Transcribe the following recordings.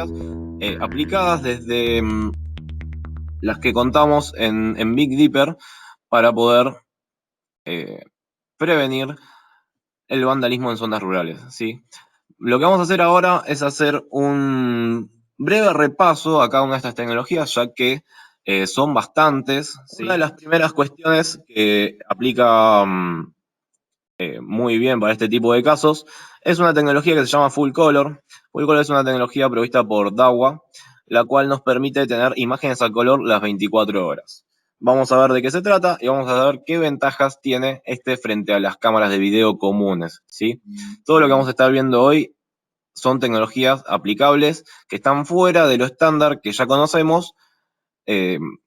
tecnologías aplicadas desde las que contamos en Big Dipper para poder prevenir el vandalismo en zonas rurales, ¿sí? Lo que vamos a hacer ahora es hacer un breve repaso a cada una de estas tecnologías, ya que son bastantes, ¿sí? Una de las primeras cuestiones que aplica muy bien para este tipo de casos es una tecnología que se llama Full Color. Full Color es una tecnología provista por Dahua, la cual nos permite tener imágenes a color las 24 horas. Vamos a ver de qué se trata y vamos a ver qué ventajas tiene este frente a las cámaras de video comunes, ¿sí? Todo lo que vamos a estar viendo hoy son tecnologías aplicables que están fuera de lo estándar que ya conocemos,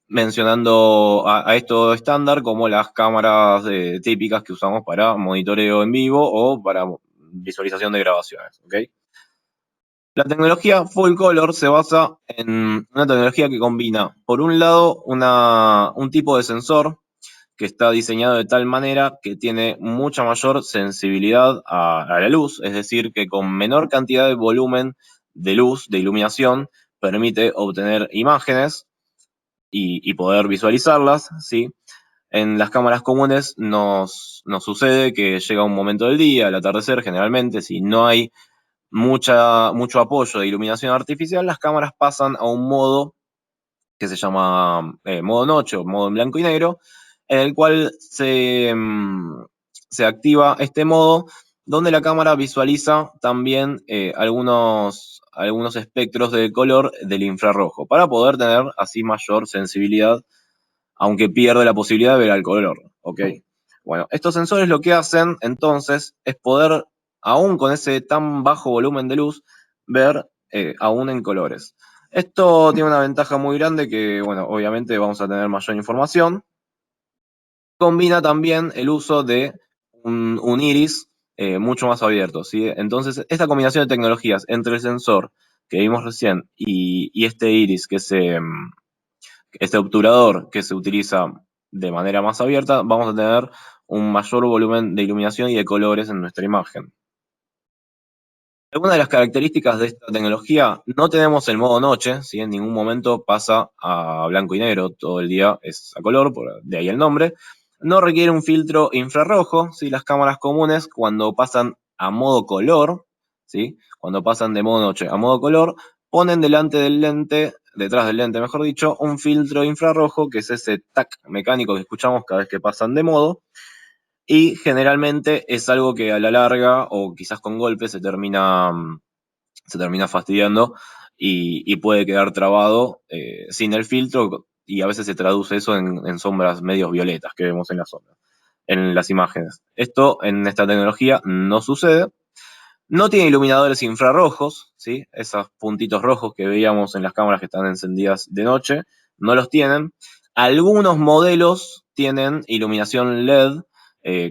mencionando a esto estándar como las cámaras típicas que usamos para monitoreo en vivo o para visualización de grabaciones, ¿ok? La tecnología Full Color se basa en una tecnología que combina, por un lado, un tipo de sensor que está diseñado de tal manera que tiene mucha mayor sensibilidad a la luz, es decir, que con menor cantidad de volumen de luz, de iluminación, permite obtener imágenes y poder visualizarlas, ¿sí? En las cámaras comunes nos sucede que llega un momento del día, al atardecer generalmente, si no hay mucho apoyo de iluminación artificial, las cámaras pasan a un modo que se llama modo noche o modo en blanco y negro, en el cual se activa este modo donde la cámara visualiza también algunos espectros de color del infrarrojo para poder tener así mayor sensibilidad, aunque pierde la posibilidad de ver al color, ¿ok? Bueno, estos sensores lo que hacen entonces es poder, aún con ese tan bajo volumen de luz, ver aún en colores. Esto tiene una ventaja muy grande que, bueno, obviamente vamos a tener mayor información. Combina también el uso de un iris mucho más abierto, ¿sí? Entonces, esta combinación de tecnologías entre el sensor que vimos recién y este iris, que es este obturador que se utiliza de manera más abierta, vamos a tener un mayor volumen de iluminación y de colores en nuestra imagen. Algunas de las características de esta tecnología, no tenemos el modo noche, ¿sí? En ningún momento pasa a blanco y negro, todo el día es a color, de ahí el nombre. No requiere un filtro infrarrojo, ¿sí? Las cámaras comunes cuando pasan a modo color, ¿sí? Cuando pasan de modo noche a modo color, ponen delante del lente, detrás del lente mejor dicho, un filtro infrarrojo, que es ese tac mecánico que escuchamos cada vez que pasan de modo. Y generalmente es algo que a la larga, o quizás con golpes, se termina fastidiando y puede quedar trabado sin el filtro, y a veces se traduce eso en sombras medios violetas que vemos en las imágenes. Esto en esta tecnología no sucede. No tiene iluminadores infrarrojos, ¿sí? Esos puntitos rojos que veíamos en las cámaras que están encendidas de noche, no los tienen. Algunos modelos tienen iluminación LED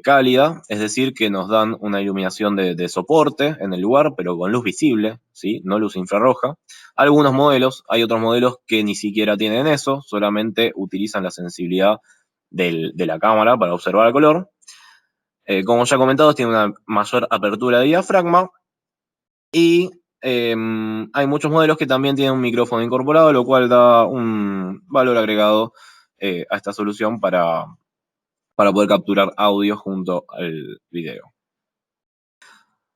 cálida, es decir, que nos dan una iluminación de soporte en el lugar, pero con luz visible, ¿sí? No luz infrarroja. Algunos modelos, hay otros modelos que ni siquiera tienen eso, solamente utilizan la sensibilidad de la cámara para observar el color. Como ya comentado, tiene una mayor apertura de diafragma y hay muchos modelos que también tienen un micrófono incorporado, lo cual da un valor agregado a esta solución para poder capturar audio junto al video.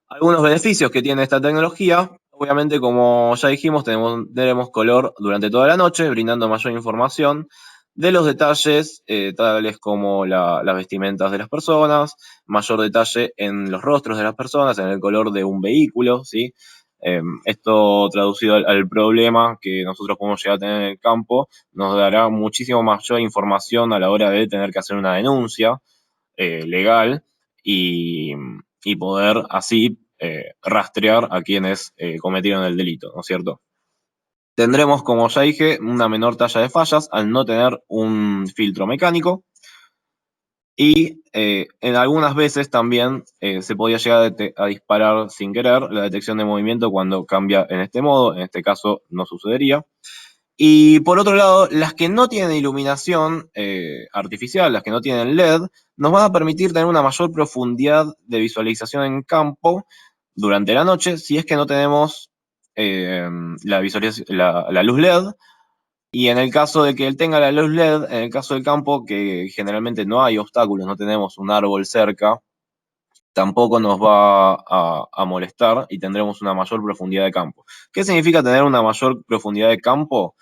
Algunos beneficios que tiene esta tecnología: obviamente, como ya dijimos, tendremos color durante toda la noche, brindando mayor información de los detalles, tales como las vestimentas de las personas, mayor detalle en los rostros de las personas, en el color de un vehículo, ¿sí? Esto traducido al problema que nosotros podemos llegar a tener en el campo, nos dará muchísimo mayor información a la hora de tener que hacer una denuncia legal y poder así rastrear a quienes cometieron el delito, ¿no es cierto? Tendremos, como ya dije, una menor talla de fallas al no tener un filtro mecánico, y en algunas veces también se podía llegar a disparar sin querer la detección de movimiento cuando cambia en este modo. En este caso no sucedería. Y por otro lado, las que no tienen iluminación artificial, las que no tienen LED, nos van a permitir tener una mayor profundidad de visualización en campo durante la noche, si es que no tenemos la luz LED. Y en el caso de que él tenga la luz LED, en el caso del campo, que generalmente no hay obstáculos, no tenemos un árbol cerca, tampoco nos va a molestar y tendremos una mayor profundidad de campo. ¿Qué significa tener una mayor profundidad de campo?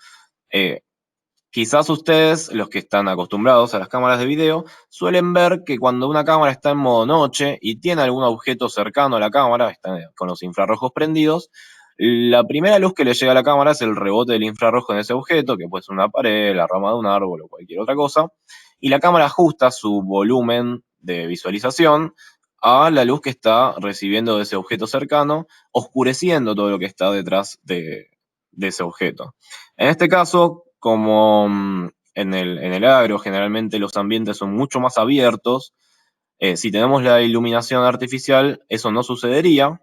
Quizás ustedes, los que están acostumbrados a las cámaras de video, suelen ver que cuando una cámara está en modo noche y tiene algún objeto cercano a la cámara, está con los infrarrojos prendidos, la primera luz que le llega a la cámara es el rebote del infrarrojo en ese objeto, que puede ser una pared, la rama de un árbol o cualquier otra cosa, y la cámara ajusta su volumen de visualización a la luz que está recibiendo de ese objeto cercano, oscureciendo todo lo que está detrás de ese objeto. En este caso, como en el agro generalmente los ambientes son mucho más abiertos, si tenemos la iluminación artificial, eso no sucedería,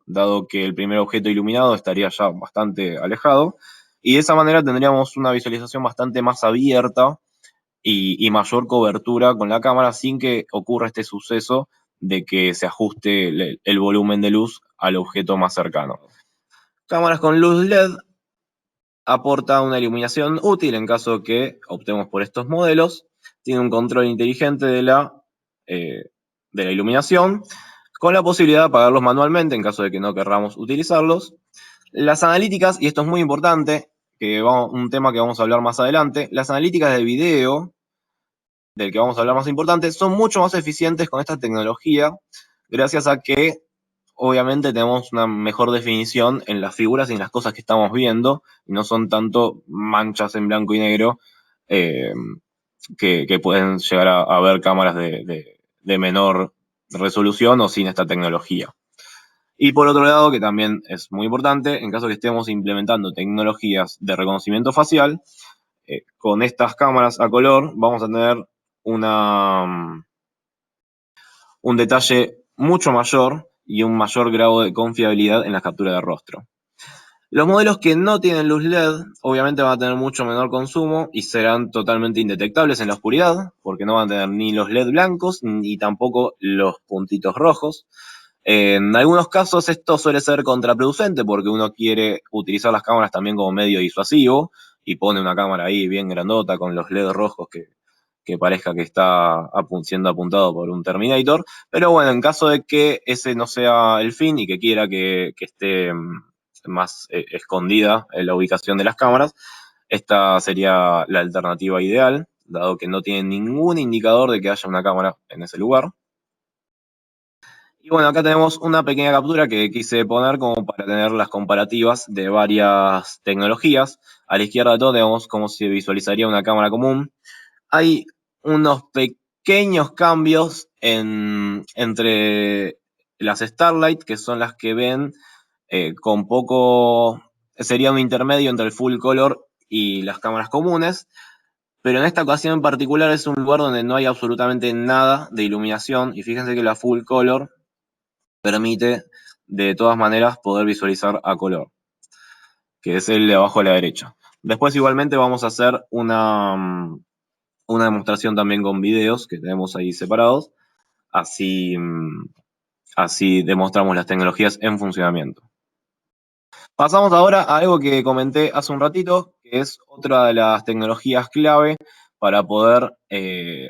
dado que el primer objeto iluminado estaría ya bastante alejado, y de esa manera tendríamos una visualización bastante más abierta y mayor cobertura con la cámara sin que ocurra este suceso de que se ajuste el volumen de luz al objeto más cercano. Cámaras con luz LED aporta una iluminación útil en caso que optemos por estos modelos. Tiene un control inteligente de la iluminación, con la posibilidad de apagarlos manualmente en caso de que no querramos utilizarlos. Las analíticas, y esto es muy importante, un tema que vamos a hablar más adelante, las analíticas de video, del que vamos a hablar más importante, son mucho más eficientes con esta tecnología, gracias a que obviamente tenemos una mejor definición en las figuras y en las cosas que estamos viendo, y no son tanto manchas en blanco y negro eh, que pueden llegar a ver cámaras de menor resolución o sin esta tecnología. Y por otro lado, que también es muy importante, en caso que estemos implementando tecnologías de reconocimiento facial, con estas cámaras a color vamos a tener un detalle mucho mayor y un mayor grado de confiabilidad en la captura de rostro. Los modelos que no tienen luz LED obviamente van a tener mucho menor consumo y serán totalmente indetectables en la oscuridad, porque no van a tener ni los LED blancos ni tampoco los puntitos rojos. En algunos casos esto suele ser contraproducente porque uno quiere utilizar las cámaras también como medio disuasivo y pone una cámara ahí bien grandota con los LED rojos que parezca que está siendo apuntado por un Terminator. Pero bueno, en caso de que ese no sea el fin y que quiera que esté más escondida en la ubicación de las cámaras, esta sería la alternativa ideal, dado que no tiene ningún indicador de que haya una cámara en ese lugar. Y bueno, acá tenemos una pequeña captura que quise poner como para tener las comparativas de varias tecnologías. A la izquierda de todo tenemos cómo se visualizaría una cámara común. Hay unos pequeños cambios entre las Starlight, que son las que ven con poco, sería un intermedio entre el full color y las cámaras comunes, pero en esta ocasión en particular es un lugar donde no hay absolutamente nada de iluminación, y fíjense que la full color permite de todas maneras poder visualizar a color, que es el de abajo a la derecha. Después igualmente vamos a hacer una demostración también con videos que tenemos ahí separados, así demostramos las tecnologías en funcionamiento. Pasamos ahora a algo que comenté hace un ratito, que es otra de las tecnologías clave para poder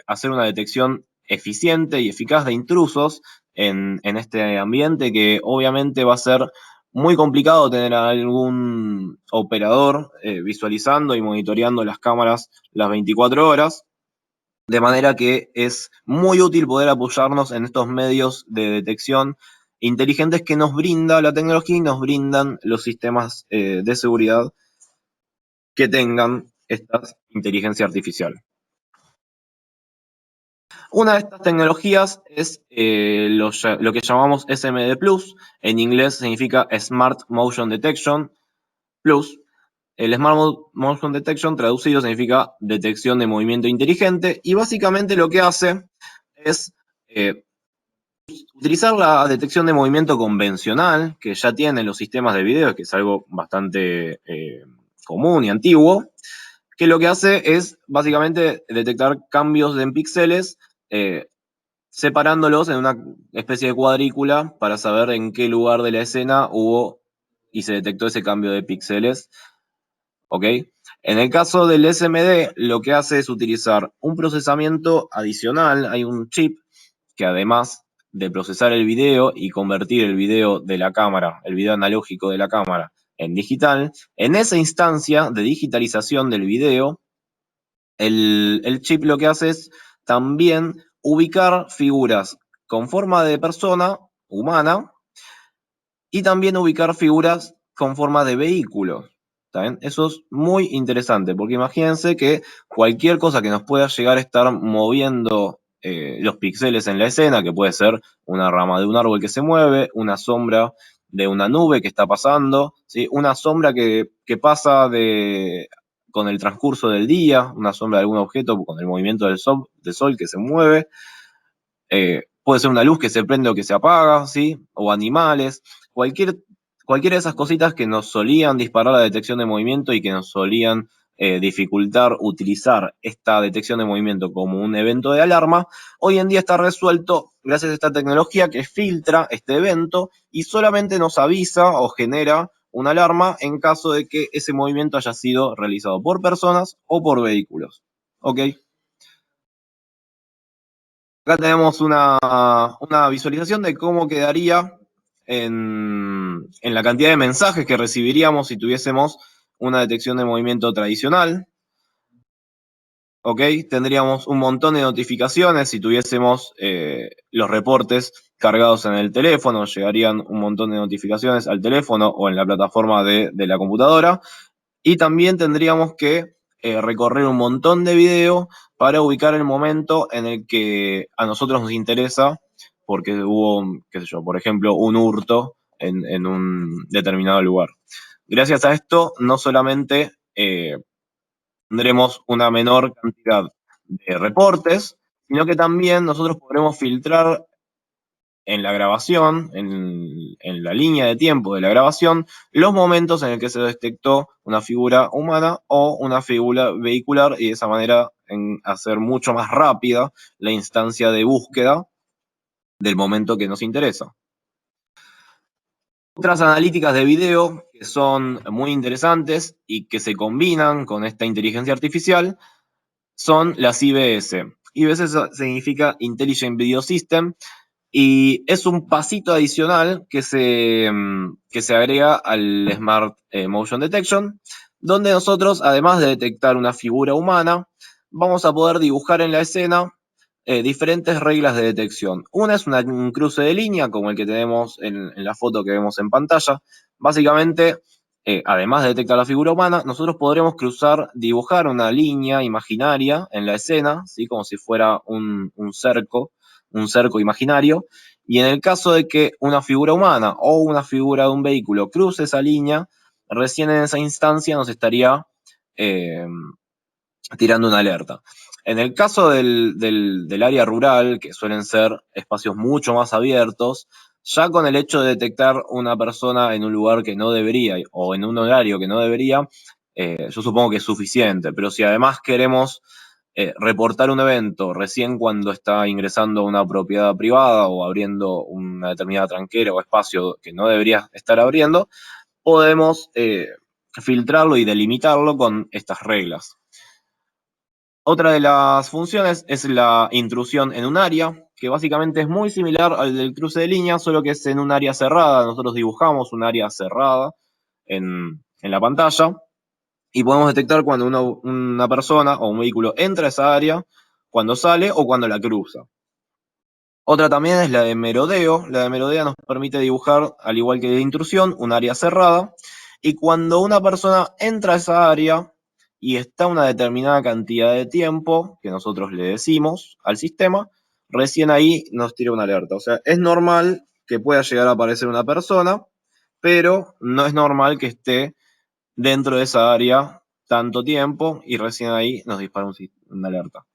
hacer una detección eficiente y eficaz de intrusos en este ambiente, que obviamente va a ser muy complicado tener a algún operador visualizando y monitoreando las cámaras las 24 horas. De manera que es muy útil poder apoyarnos en estos medios de detección inteligentes que nos brinda la tecnología y nos brindan los sistemas de seguridad que tengan esta inteligencia artificial. Una de estas tecnologías es lo que llamamos SMD Plus, en inglés significa Smart Motion Detection Plus. El Smart Motion Detection traducido significa detección de movimiento inteligente, y básicamente lo que hace es utilizar la detección de movimiento convencional que ya tienen los sistemas de video, que es algo bastante común y antiguo, que lo que hace es básicamente detectar cambios en píxeles, separándolos en una especie de cuadrícula para saber en qué lugar de la escena hubo y se detectó ese cambio de píxeles, ¿ok? En el caso del SMD, lo que hace es utilizar un procesamiento adicional. Hay un chip que, además de procesar el video y convertir el video de la cámara, el video analógico de la cámara, en digital, en esa instancia de digitalización del video, el chip lo que hace es también ubicar figuras con forma de persona humana y también ubicar figuras con forma de vehículo. ¿Está bien? Eso es muy interesante, porque imagínense que cualquier cosa que nos pueda llegar a estar moviendo los píxeles en la escena, que puede ser una rama de un árbol que se mueve, una sombra de una nube que está pasando, ¿sí? Una sombra que pasa con el transcurso del día, una sombra de algún objeto con el movimiento del sol que se mueve, puede ser una luz que se prende o que se apaga, ¿sí? O animales, cualquiera de esas cositas que nos solían disparar la detección de movimiento y que nos solían dificultar utilizar esta detección de movimiento como un evento de alarma, hoy en día está resuelto gracias a esta tecnología que filtra este evento y solamente nos avisa o genera una alarma en caso de que ese movimiento haya sido realizado por personas o por vehículos. ¿Ok? Acá tenemos una visualización de cómo quedaría en la cantidad de mensajes que recibiríamos si tuviésemos una detección de movimiento tradicional. ¿Ok? Tendríamos un montón de notificaciones si tuviésemos los reportes cargados en el teléfono, llegarían un montón de notificaciones al teléfono o en la plataforma de la computadora. Y también tendríamos que recorrer un montón de videos para ubicar el momento en el que a nosotros nos interesa, porque hubo, qué sé yo, por ejemplo, un hurto en un determinado lugar. Gracias a esto, no solamente tendremos una menor cantidad de reportes, sino que también nosotros podremos filtrar en la grabación, en la línea de tiempo de la grabación, los momentos en el que se detectó una figura humana o una figura vehicular y de esa manera hacer mucho más rápida la instancia de búsqueda del momento que nos interesa. Otras analíticas de video que son muy interesantes y que se combinan con esta inteligencia artificial son las IBS. IBS significa Intelligent Video System, y es un pasito adicional que se agrega al Smart Motion Detection, donde nosotros, además de detectar una figura humana, vamos a poder dibujar en la escena diferentes reglas de detección. Una es un cruce de línea, como el que tenemos en la foto que vemos en pantalla. Básicamente, además de detectar la figura humana, nosotros podremos dibujar una línea imaginaria en la escena, ¿sí? Como si fuera un cerco imaginario, y en el caso de que una figura humana o una figura de un vehículo cruce esa línea, recién en esa instancia nos estaría eh, tirando una alerta. En el caso del área rural, que suelen ser espacios mucho más abiertos, ya con el hecho de detectar una persona en un lugar que no debería o en un horario que no debería, yo supongo que es suficiente, pero si además queremos reportar un evento recién cuando está ingresando a una propiedad privada o abriendo una determinada tranquera o espacio que no debería estar abriendo, podemos filtrarlo y delimitarlo con estas reglas. Otra de las funciones es la intrusión en un área, que básicamente es muy similar al del cruce de líneas, solo que es en un área cerrada. Nosotros dibujamos un área cerrada en la pantalla y podemos detectar cuando una persona o un vehículo entra a esa área, cuando sale o cuando la cruza. Otra también es la de merodeo. La de merodeo nos permite dibujar, al igual que de intrusión, un área cerrada. Y cuando una persona entra a esa área y está una determinada cantidad de tiempo, que nosotros le decimos al sistema, recién ahí nos tira una alerta. O sea, es normal que pueda llegar a aparecer una persona, pero no es normal que esté dentro de esa área tanto tiempo y recién ahí nos dispara una alerta.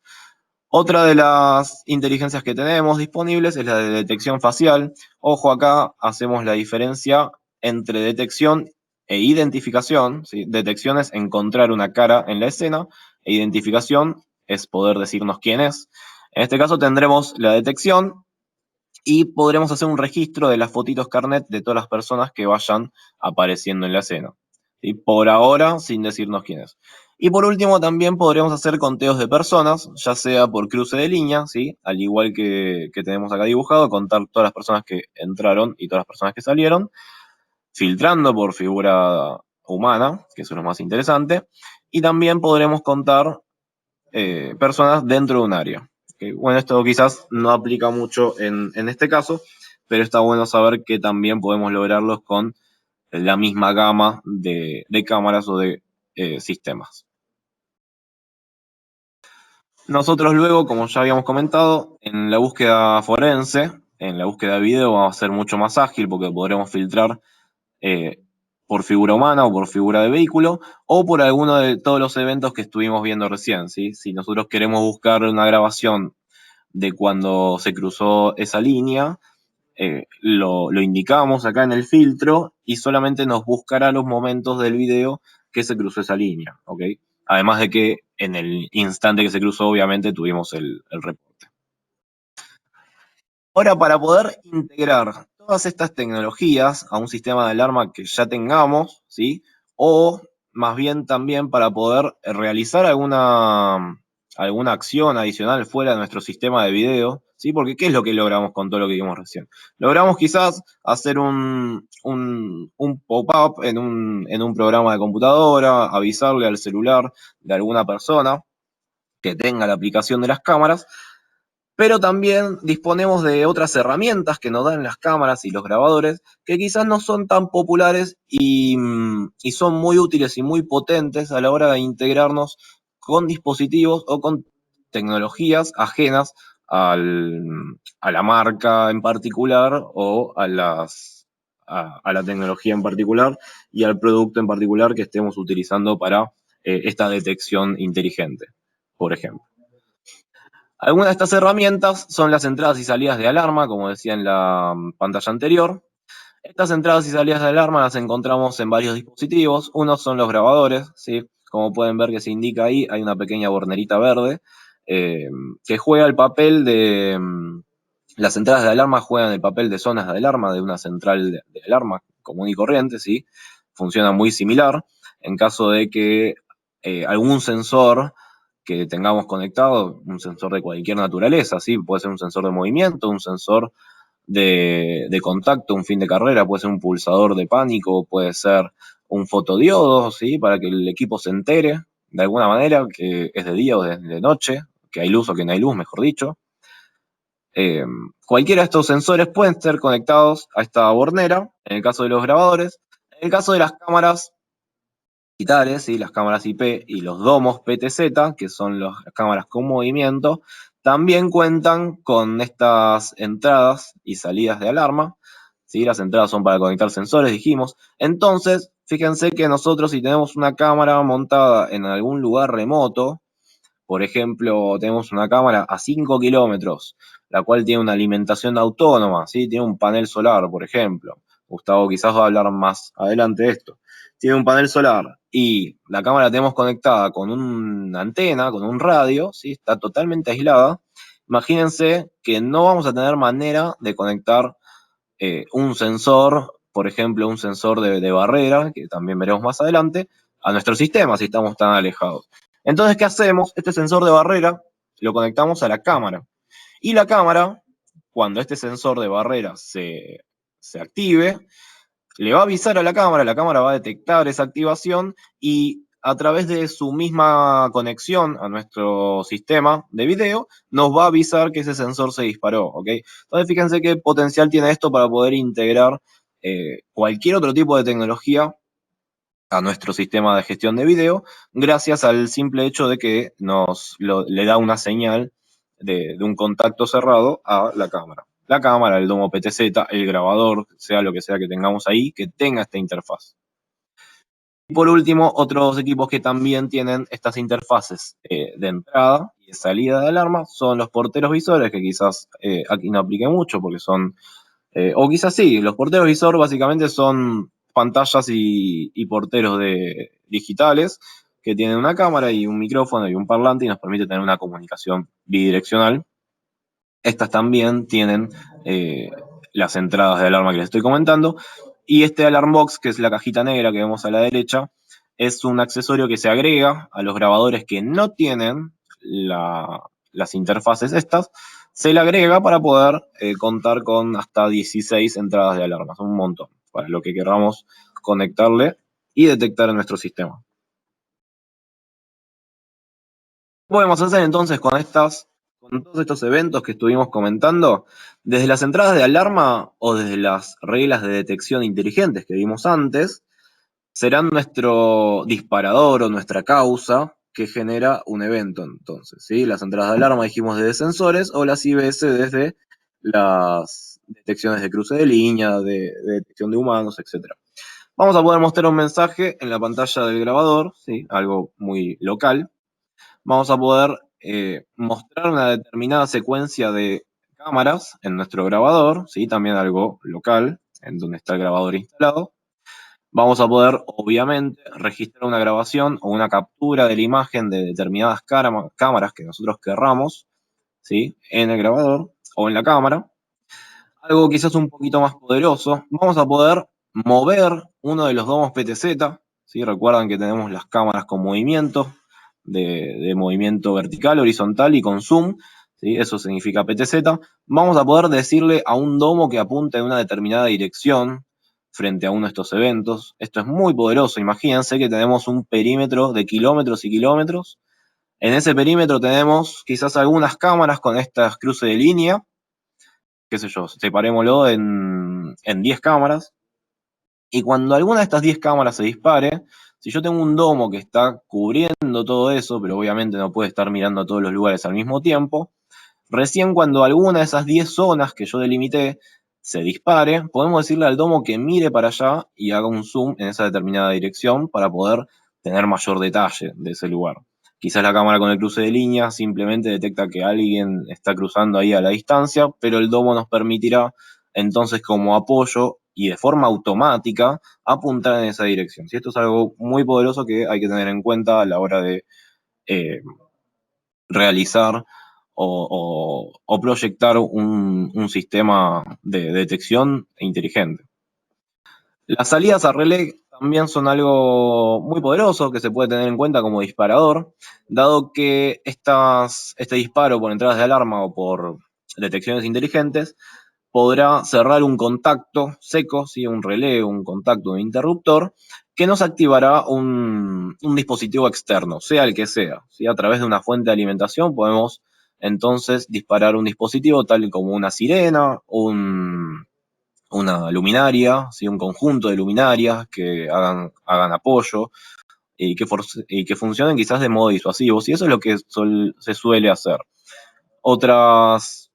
Otra de las inteligencias que tenemos disponibles es la de detección facial. Ojo, acá hacemos la diferencia entre detección e identificación, ¿sí? Detección es encontrar una cara en la escena e identificación es poder decirnos quién es. En este caso tendremos la detección, y podremos hacer un registro de las fotitos carnet de todas las personas que vayan apareciendo en la escena. ¿Sí? Por ahora, sin decirnos quién es. Y por último, también podremos hacer conteos de personas, ya sea por cruce de línea, ¿sí? Al igual que tenemos acá dibujado, contar todas las personas que entraron y todas las personas que salieron, filtrando por figura humana, que eso es lo más interesante, y también podremos contar personas dentro de un área. ¿Okay? Bueno, esto quizás no aplica mucho en este caso, pero está bueno saber que también podemos lograrlos con la misma gama de cámaras o de sistemas. Nosotros luego, como ya habíamos comentado, en la búsqueda forense, en la búsqueda de video va a ser mucho más ágil porque podremos filtrar eh, por figura humana o por figura de vehículo o por alguno de todos los eventos que estuvimos viendo recién, ¿sí? Si nosotros queremos buscar una grabación de cuando se cruzó esa línea, lo indicamos acá en el filtro y solamente nos buscará los momentos del video que se cruzó esa línea, ¿ok? Además de que en el instante que se cruzó, obviamente, tuvimos el reporte. Ahora, para poder integrar todas estas tecnologías a un sistema de alarma que ya tengamos, ¿sí? O más bien también para poder realizar alguna acción adicional fuera de nuestro sistema de video, ¿sí? Porque ¿qué es lo que logramos con todo lo que vimos recién? Logramos quizás hacer un pop-up en un programa de computadora, avisarle al celular de alguna persona que tenga la aplicación de las cámaras, pero también disponemos de otras herramientas que nos dan las cámaras y los grabadores que quizás no son tan populares y son muy útiles y muy potentes a la hora de integrarnos con dispositivos o con tecnologías ajenas a la marca en particular o a la tecnología en particular y al producto en particular que estemos utilizando para esta detección inteligente, por ejemplo. Algunas de estas herramientas son las entradas y salidas de alarma, como decía en la pantalla anterior. Estas entradas y salidas de alarma las encontramos en varios dispositivos. Unos son los grabadores, ¿sí? Como pueden ver que se indica ahí, hay una pequeña bornerita verde eh, que juega el papel de... Las entradas de alarma juegan el papel de zonas de alarma de una central de alarma común y corriente, ¿sí? Funciona muy similar. En caso de que algún sensor que tengamos conectado, un sensor de cualquier naturaleza, ¿sí? Puede ser un sensor de movimiento, un sensor de contacto, un fin de carrera, puede ser un pulsador de pánico, puede ser un fotodiodo, ¿sí? Para que el equipo se entere de alguna manera que es de día o de noche, que hay luz o que no hay luz, mejor dicho. Cualquiera de estos sensores pueden ser conectados a esta bornera, en el caso de los grabadores. En el caso de las cámaras digitales, ¿sí? Las cámaras IP y los domos PTZ, que son las cámaras con movimiento, también cuentan con estas entradas y salidas de alarma. ¿Sí? Las entradas son para conectar sensores, dijimos. Entonces, fíjense que nosotros si tenemos una cámara montada en algún lugar remoto, por ejemplo, tenemos una cámara a 5 kilómetros, la cual tiene una alimentación autónoma, ¿sí? Tiene un panel solar, por ejemplo. Gustavo quizás va a hablar más adelante de esto. Tiene un panel solar y la cámara la tenemos conectada con una antena, con un radio, ¿sí? Está totalmente aislada. Imagínense que no vamos a tener manera de conectar un sensor, por ejemplo, un sensor de barrera, que también veremos más adelante, a nuestro sistema si estamos tan alejados. Entonces, ¿qué hacemos? Este sensor de barrera lo conectamos a la cámara. Y la cámara, cuando este sensor de barrera se active, le va a avisar a la cámara va a detectar esa activación y a través de su misma conexión a nuestro sistema de video, nos va a avisar que ese sensor se disparó, ¿ok? Entonces fíjense qué potencial tiene esto para poder integrar cualquier otro tipo de tecnología a nuestro sistema de gestión de video, gracias al simple hecho de que le da una señal de un contacto cerrado a la cámara. La cámara, el domo PTZ, el grabador, sea lo que sea que tengamos ahí, que tenga esta interfaz. Y por último, otros equipos que también tienen estas interfaces de entrada y de salida de alarma son los porteros visores, que quizás aquí no aplique mucho porque son o quizás sí, los porteros visor básicamente son pantallas y porteros digitales que tienen una cámara y un micrófono y un parlante y nos permite tener una comunicación bidireccional Estas también tienen las entradas de alarma que les estoy comentando. Y este Alarm Box, que es la cajita negra que vemos a la derecha, es un accesorio que se agrega a los grabadores que no tienen las interfaces estas. Se le agrega para poder contar con hasta 16 entradas de alarma. Es un montón para lo que queramos conectarle y detectar en nuestro sistema. ¿Qué podemos hacer entonces con todos estos eventos que estuvimos comentando? Desde las entradas de alarma o desde las reglas de detección inteligentes que vimos antes, serán nuestro disparador o nuestra causa que genera un evento entonces, ¿sí? Las entradas de alarma dijimos desde sensores o las IBS desde las detecciones de cruce de línea, de detección de humanos, etc. Vamos a poder mostrar un mensaje en la pantalla del grabador, ¿sí? Algo muy local. Vamos a poder mostrar una determinada secuencia de cámaras en nuestro grabador, ¿sí? También algo local, en donde está el grabador instalado. Vamos a poder, obviamente, registrar una grabación o una captura de la imagen de determinadas cámaras que nosotros querramos, ¿sí? En el grabador o en la cámara. Algo quizás un poquito más poderoso, vamos a poder mover uno de los domos PTZ, ¿sí? Recuerdan que tenemos las cámaras con movimiento, de movimiento vertical, horizontal y con zoom, ¿sí? Eso significa PTZ. Vamos a poder decirle a un domo que apunte en una determinada dirección frente a uno de estos eventos. Esto es muy poderoso. Imagínense que tenemos un perímetro de kilómetros y kilómetros. En ese perímetro tenemos quizás algunas cámaras con estas cruces de línea, qué sé yo, separémoslo en 10 cámaras, y cuando alguna de estas 10 cámaras se dispare, si yo tengo un domo que está cubriendo todo eso, pero obviamente no puede estar mirando a todos los lugares al mismo tiempo, recién cuando alguna de esas 10 zonas que yo delimité se dispare, podemos decirle al domo que mire para allá y haga un zoom en esa determinada dirección para poder tener mayor detalle de ese lugar. Quizás la cámara con el cruce de línea simplemente detecta que alguien está cruzando ahí a la distancia, pero el domo nos permitirá entonces como apoyo y de forma automática apuntar en esa dirección. Si esto es algo muy poderoso que hay que tener en cuenta a la hora de eh, realizar o proyectar un sistema de detección inteligente. Las salidas a relé también son algo muy poderoso que se puede tener en cuenta como disparador, dado que este disparo por entradas de alarma o por detecciones inteligentes podrá cerrar un contacto seco, ¿sí? Un relé, un contacto, un interruptor, que nos activará un dispositivo externo, sea el que sea, ¿sí? A través de una fuente de alimentación podemos entonces disparar un dispositivo tal como una sirena, una luminaria, ¿sí? Un conjunto de luminarias que hagan apoyo y que funcionen quizás de modo disuasivo, y eso es lo que se suele hacer. Otros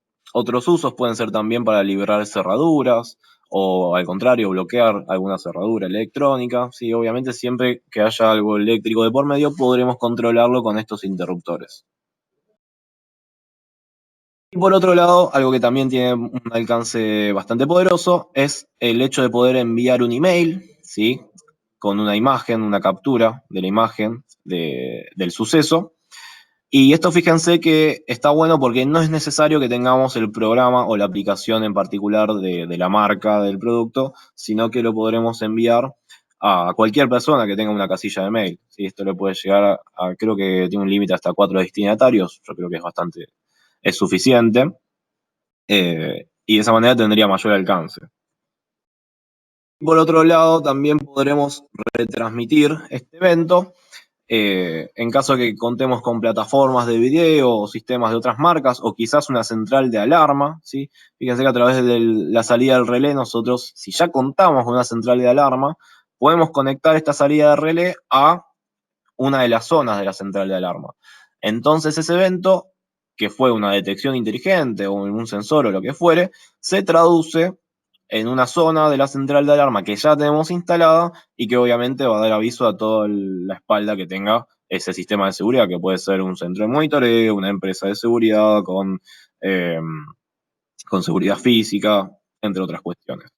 usos pueden ser también para liberar cerraduras o al contrario bloquear alguna cerradura electrónica. Sí, obviamente siempre que haya algo eléctrico de por medio podremos controlarlo con estos interruptores. Y por otro lado, algo que también tiene un alcance bastante poderoso es el hecho de poder enviar un email, ¿sí? Con una imagen, una captura de la imagen del suceso. Y esto fíjense que está bueno porque no es necesario que tengamos el programa o la aplicación en particular de la marca del producto, sino que lo podremos enviar a cualquier persona que tenga una casilla de mail. ¿Sí? Esto le puede llegar creo que tiene un límite hasta 4 destinatarios, yo creo que es suficiente, y de esa manera tendría mayor alcance. Por otro lado, también podremos retransmitir este evento en caso de que contemos con plataformas de video o sistemas de otras marcas o quizás una central de alarma, ¿sí? Fíjense que a través de la salida del relé nosotros, si ya contamos con una central de alarma, podemos conectar esta salida de relé a una de las zonas de la central de alarma. Entonces ese evento, que fue una detección inteligente o un sensor o lo que fuere, se traduce en una zona de la central de alarma que ya tenemos instalada y que obviamente va a dar aviso a toda la espalda que tenga ese sistema de seguridad, que puede ser un centro de monitoreo, una empresa de seguridad eh, con seguridad física, entre otras cuestiones.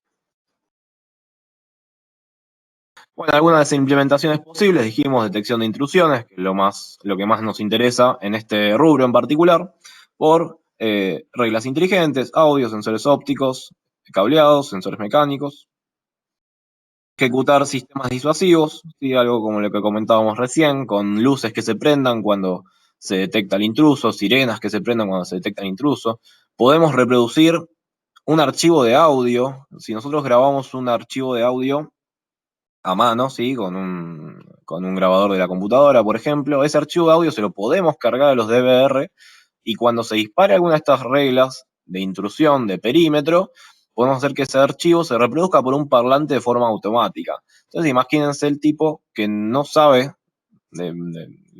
Bueno, algunas de las implementaciones posibles, dijimos detección de intrusiones, que es lo que más nos interesa en este rubro en particular, por reglas inteligentes, audio, sensores ópticos, cableados, sensores mecánicos. Ejecutar sistemas disuasivos, ¿sí? Algo como lo que comentábamos recién, con luces que se prendan cuando se detecta el intruso, sirenas que se prendan cuando se detecta el intruso. Podemos reproducir un archivo de audio. Si nosotros grabamos un archivo de audio a mano, ¿sí? Con un grabador de la computadora, por ejemplo, ese archivo de audio se lo podemos cargar a los DVR y cuando se dispare alguna de estas reglas de intrusión, de perímetro, podemos hacer que ese archivo se reproduzca por un parlante de forma automática. Entonces imagínense el tipo que no sabe,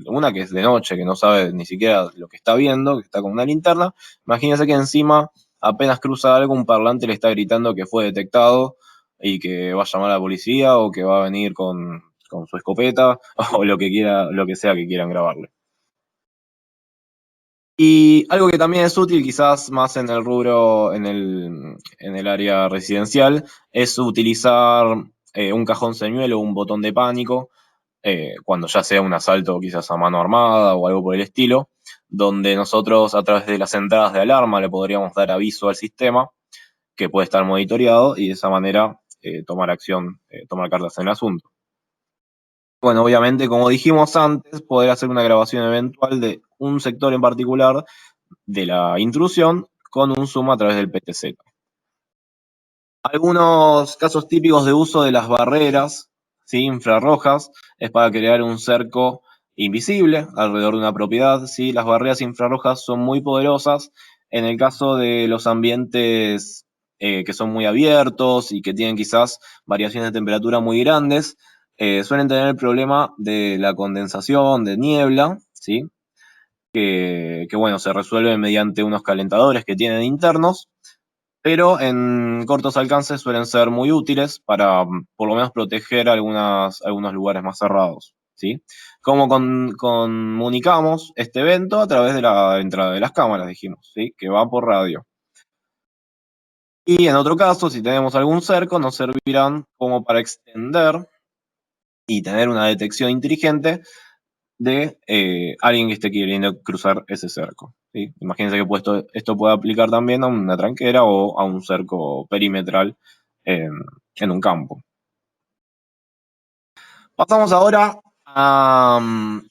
una que es de noche, que no sabe ni siquiera lo que está viendo, que está con una linterna, imagínense que encima apenas cruza algo, un parlante le está gritando que fue detectado y que va a llamar a la policía o que va a venir con su escopeta o lo que quiera, lo que sea que quieran grabarle. Y algo que también es útil, quizás más en el rubro, en el área residencial, es utilizar un cajón señuelo o un botón de pánico, cuando ya sea un asalto quizás a mano armada o algo por el estilo, donde nosotros a través de las entradas de alarma le podríamos dar aviso al sistema que puede estar monitoreado y de esa manera tomar acción, tomar cartas en el asunto. Bueno, obviamente, como dijimos antes, poder hacer una grabación eventual de un sector en particular de la intrusión con un zoom a través del PTZ. Algunos casos típicos de uso de las barreras, ¿sí? Infrarrojas es para crear un cerco invisible alrededor de una propiedad, ¿sí? Las barreras infrarrojas son muy poderosas en el caso de los ambientes que son muy abiertos y que tienen quizás variaciones de temperatura muy grandes. Suelen tener el problema de la condensación, de niebla, ¿sí? Que bueno, se resuelve mediante unos calentadores que tienen internos, pero en cortos alcances suelen ser muy útiles para por lo menos proteger algunos lugares más cerrados, ¿sí? ¿Cómo comunicamos este evento? A través de la entrada de las cámaras, dijimos, ¿sí? Que va por radio. Y en otro caso, si tenemos algún cerco, nos servirán como para extender y tener una detección inteligente de alguien que esté queriendo cruzar ese cerco, ¿sí? Imagínense que esto puede aplicar también a una tranquera o a un cerco perimetral en un campo. Pasamos ahora a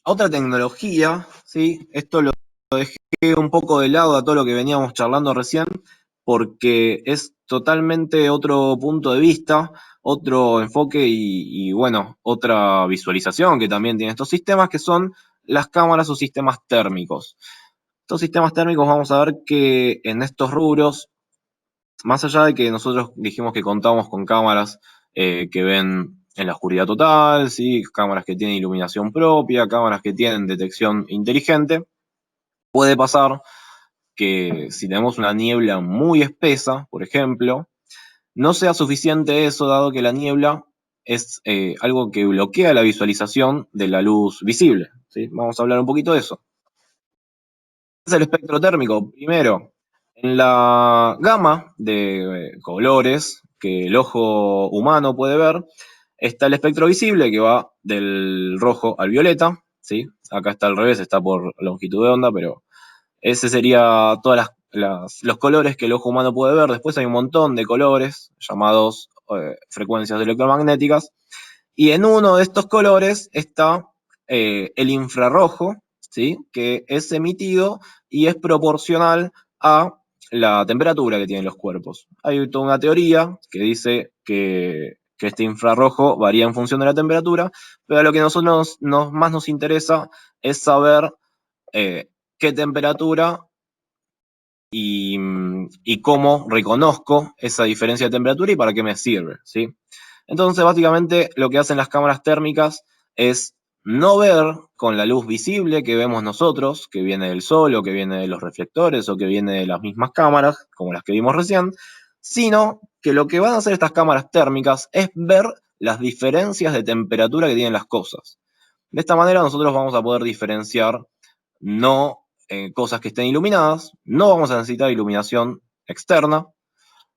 otra tecnología, ¿sí? Esto lo dejé un poco de lado a todo lo que veníamos charlando recién, porque es totalmente otro punto de vista, otro enfoque y bueno, otra visualización que también tienen estos sistemas, que son las cámaras o sistemas térmicos. Estos sistemas térmicos vamos a ver que en estos rubros, más allá de que nosotros dijimos que contamos con cámaras que ven en la oscuridad total, ¿sí? Cámaras que tienen iluminación propia, cámaras que tienen detección inteligente, puede pasar que si tenemos una niebla muy espesa, por ejemplo, no sea suficiente eso, dado que la niebla es algo que bloquea la visualización de la luz visible, ¿sí? Vamos a hablar un poquito de eso. ¿Qué es el espectro térmico? Primero, en la gama de colores que el ojo humano puede ver, está el espectro visible que va del rojo al violeta, ¿sí? Acá está al revés, está por longitud de onda, pero ese sería todos los colores que el ojo humano puede ver. Después hay un montón de colores llamados frecuencias electromagnéticas. Y en uno de estos colores está el infrarrojo, ¿sí? Que es emitido y es proporcional a la temperatura que tienen los cuerpos. Hay toda una teoría que dice que este infrarrojo varía en función de la temperatura, pero a lo que a nosotros más nos interesa es saber qué temperatura y cómo reconozco esa diferencia de temperatura y para qué me sirve, ¿sí? Entonces, básicamente, lo que hacen las cámaras térmicas es no ver con la luz visible que vemos nosotros, que viene del sol o que viene de los reflectores o que viene de las mismas cámaras, como las que vimos recién, sino que lo que van a hacer estas cámaras térmicas es ver las diferencias de temperatura que tienen las cosas. De esta manera nosotros vamos a poder diferenciar no cosas que estén iluminadas, no vamos a necesitar iluminación externa,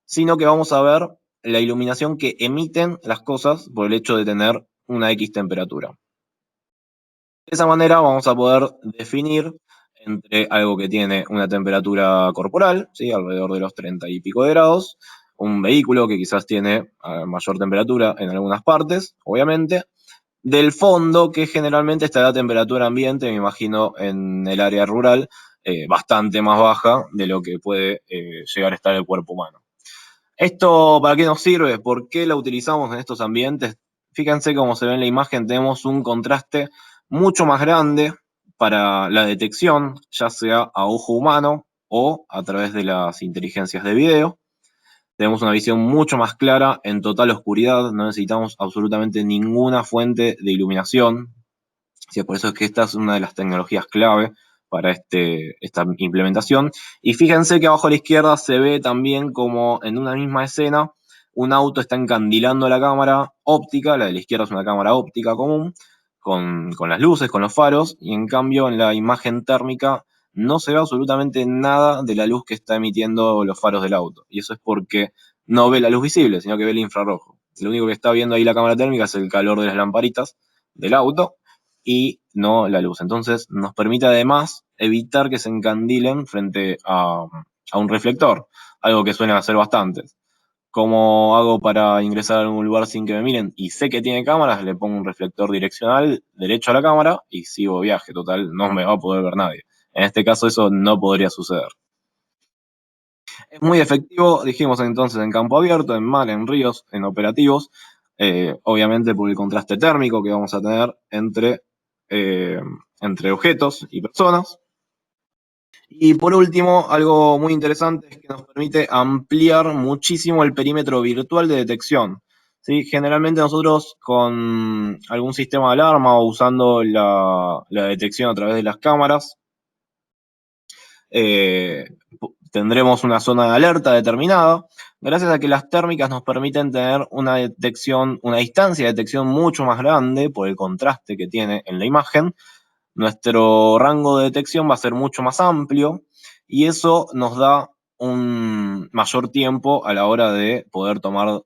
sino que vamos a ver la iluminación que emiten las cosas por el hecho de tener una X temperatura. De esa manera vamos a poder definir entre algo que tiene una temperatura corporal, ¿sí? Alrededor de los 30 y pico de grados, un vehículo que quizás tiene mayor temperatura en algunas partes, obviamente, del fondo, que generalmente está a temperatura ambiente, me imagino en el área rural, bastante más baja de lo que puede llegar a estar el cuerpo humano. ¿Esto para qué nos sirve? ¿Por qué la utilizamos en estos ambientes? Fíjense cómo se ve en la imagen, tenemos un contraste mucho más grande para la detección, ya sea a ojo humano o a través de las inteligencias de video. Tenemos una visión mucho más clara en total oscuridad, no necesitamos absolutamente ninguna fuente de iluminación. Sí, por eso es que esta es una de las tecnologías clave para esta implementación. Y fíjense que abajo a la izquierda se ve también como en una misma escena un auto está encandilando la cámara óptica, la de la izquierda es una cámara óptica común, con las luces, con los faros, y en cambio en la imagen térmica no se ve absolutamente nada de la luz que está emitiendo los faros del auto. Y eso es porque no ve la luz visible, sino que ve el infrarrojo. Lo único que está viendo ahí la cámara térmica es el calor de las lamparitas del auto y no la luz. Entonces nos permite además evitar que se encandilen frente a un reflector, algo que suelen hacer bastantes. ¿Cómo hago para ingresar a algún lugar sin que me miren? Y sé que tiene cámaras, le pongo un reflector direccional derecho a la cámara y sigo viaje. Total, no me va a poder ver nadie. En este caso eso no podría suceder. Es muy efectivo, dijimos entonces, en campo abierto, en mar, en ríos, en operativos, obviamente por el contraste térmico que vamos a tener eh, entre objetos y personas. Y por último, algo muy interesante es que nos permite ampliar muchísimo el perímetro virtual de detección. ¿Sí? Generalmente nosotros con algún sistema de alarma o usando la detección a través de las cámaras, eh, tendremos una zona de alerta determinada, gracias a que las térmicas nos permiten tener una detección, una distancia de detección mucho más grande por el contraste que tiene en la imagen. Nuestro rango de detección va a ser mucho más amplio y eso nos da un mayor tiempo a la hora de poder tomar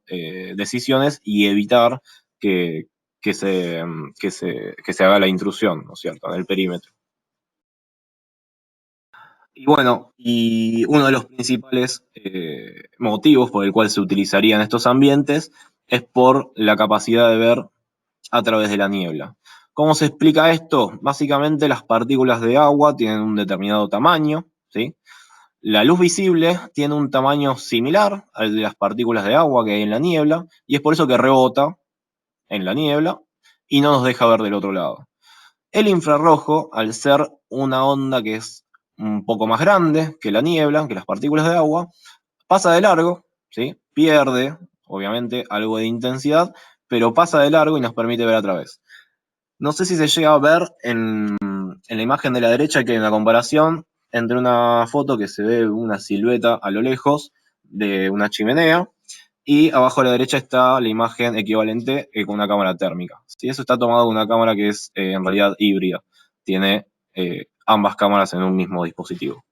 decisiones y evitar que, que, se, que se haga la intrusión, ¿no es cierto?, en el perímetro. Y bueno, y uno de los principales motivos por el cual se utilizarían estos ambientes es por la capacidad de ver a través de la niebla. ¿Cómo se explica esto? Básicamente las partículas de agua tienen un determinado tamaño, ¿sí? La luz visible tiene un tamaño similar al de las partículas de agua que hay en la niebla, y es por eso que rebota en la niebla y no nos deja ver del otro lado. El infrarrojo, al ser una onda que es un poco más grande que la niebla, que las partículas de agua, pasa de largo, ¿sí? Pierde, obviamente, algo de intensidad, pero pasa de largo y nos permite ver a través. No sé si se llega a ver en la imagen de la derecha que hay una comparación entre una foto que se ve una silueta a lo lejos de una chimenea y abajo a la derecha está la imagen equivalente con una cámara térmica. ¿Sí? Eso está tomado con una cámara que es en realidad híbrida. Tiene ambas cámaras en un mismo dispositivo.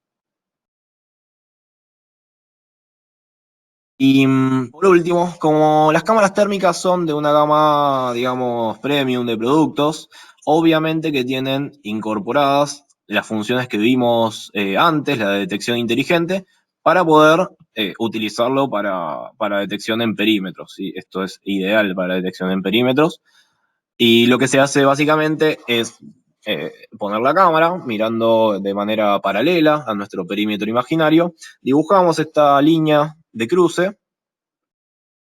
Y por último, como las cámaras térmicas son de una gama, digamos, premium de productos, obviamente que tienen incorporadas las funciones que vimos antes, la de detección inteligente, para poder utilizarlo para detección en perímetros. ¿Sí? Esto es ideal para detección en perímetros. Y lo que se hace básicamente es poner la cámara mirando de manera paralela a nuestro perímetro imaginario, dibujamos esta línea de cruce